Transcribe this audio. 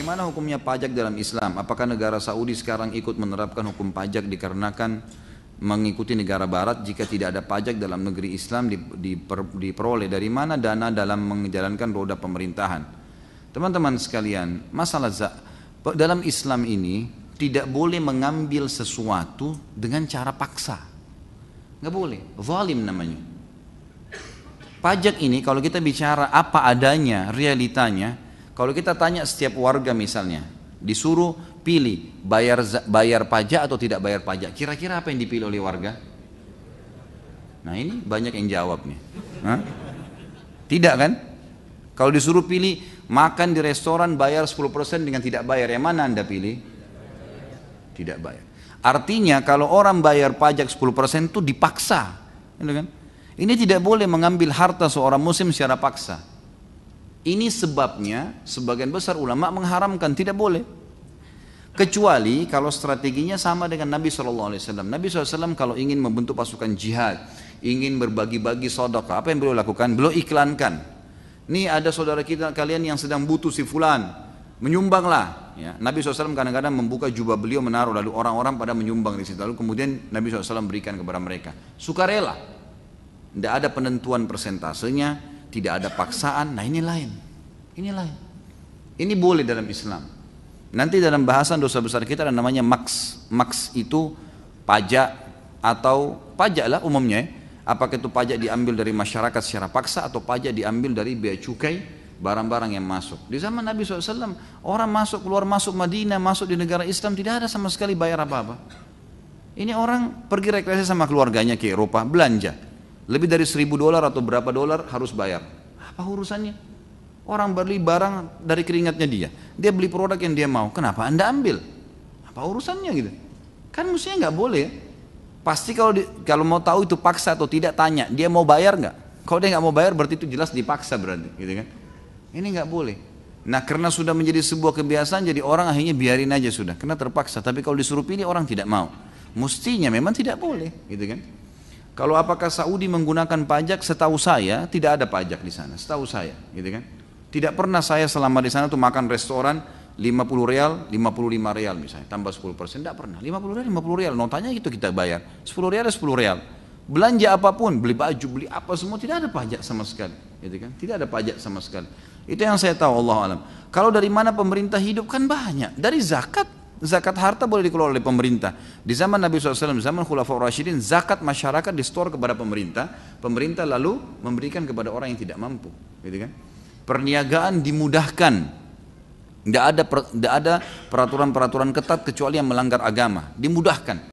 bagaimana hukumnya pajak dalam Islam? Apakah negara Saudi sekarang ikut menerapkan hukum pajak dikarenakan mengikuti negara barat jika tidak ada pajak dalam negeri Islam diperoleh dari mana dana dalam menjalankan roda pemerintahan? Teman-teman sekalian, dalam Islam ini tidak boleh mengambil sesuatu dengan cara paksa. Nggak boleh, zalim namanya. Pajak ini kalau kita bicara apa adanya, realitanya, kalau kita tanya setiap warga misalnya, disuruh pilih bayar pajak atau tidak bayar pajak, kira-kira apa yang dipilih oleh warga? Nah ini banyak yang jawab nih. Hah? Tidak kan? Kalau disuruh pilih makan di restoran bayar 10% dengan tidak bayar, yang mana Anda pilih? Tidak bayar. Artinya kalau orang bayar pajak 10% itu dipaksa, kan? Ini tidak boleh mengambil harta seorang muslim secara paksa. Ini sebabnya sebagian besar ulama mengharamkan, tidak boleh. Kecuali kalau strateginya sama dengan Nabi SAW. Nabi SAW kalau ingin membentuk pasukan jihad, ingin berbagi-bagi sedekah, apa yang beliau lakukan? Beliau iklankan. Nih ada saudara kita kalian yang sedang butuh si fulan, menyumbanglah. Ya, Nabi SAW kadang-kadang membuka jubah beliau menaruh, lalu orang-orang pada menyumbang di situ. Lalu kemudian Nabi SAW berikan kepada mereka. Sukarela. Tidak ada penentuan persentasenya, tidak ada paksaan. Nah ini lain. Ini lain. Ini boleh dalam Islam. Nanti dalam bahasan dosa besar kita ada namanya maks. Maks itu pajak atau pajak lah umumnya. Apakah itu pajak diambil dari masyarakat secara paksa atau pajak diambil dari bea cukai barang-barang yang masuk. Di zaman Nabi SAW orang masuk keluar masuk Madinah, masuk di negara Islam tidak ada sama sekali bayar apa-apa. Ini orang pergi rekreasi sama keluarganya ke Eropa, belanja. Lebih dari $1.000 atau berapa dolar harus bayar. Apa urusannya? Orang beli barang dari keringatnya dia. Dia beli produk yang dia mau. Kenapa Anda ambil? Apa urusannya gitu? Kan mestinya nggak boleh. Pasti kalau mau tahu itu paksa atau tidak tanya. Dia mau bayar nggak? Kalau dia nggak mau bayar berarti itu jelas dipaksa berarti, gitu kan? Ini nggak boleh. Nah karena sudah menjadi sebuah kebiasaan, jadi orang akhirnya biarin aja sudah. Karena terpaksa. Tapi kalau disuruh pilih orang tidak mau. Mestinya memang tidak boleh, gitu kan? Kalau apakah Saudi menggunakan pajak? Setahu saya tidak ada pajak di sana. Setahu saya, gitu kan? Tidak pernah saya selama di sana tuh makan restoran 50 rial, 55 rial misalnya, tambah 10%, tidak pernah. 50 rial, 50 rial, notanya gitu kita bayar. 10 rial, 10 rial. Belanja apapun, beli baju, beli apa semua tidak ada pajak sama sekali, gitu kan? Tidak ada pajak sama sekali. Itu yang saya tahu, Allah alam. Kalau dari mana pemerintah hidup kan banyak, dari zakat. Zakat harta boleh dikelola oleh pemerintah. Di zaman Nabi SAW, zaman Khulafaur Rasyidin, zakat masyarakat distor kepada pemerintah. Pemerintah lalu memberikan kepada orang yang tidak mampu, gitu kan? Perniagaan dimudahkan. Tidak ada peraturan-peraturan ketat kecuali yang melanggar agama. Dimudahkan.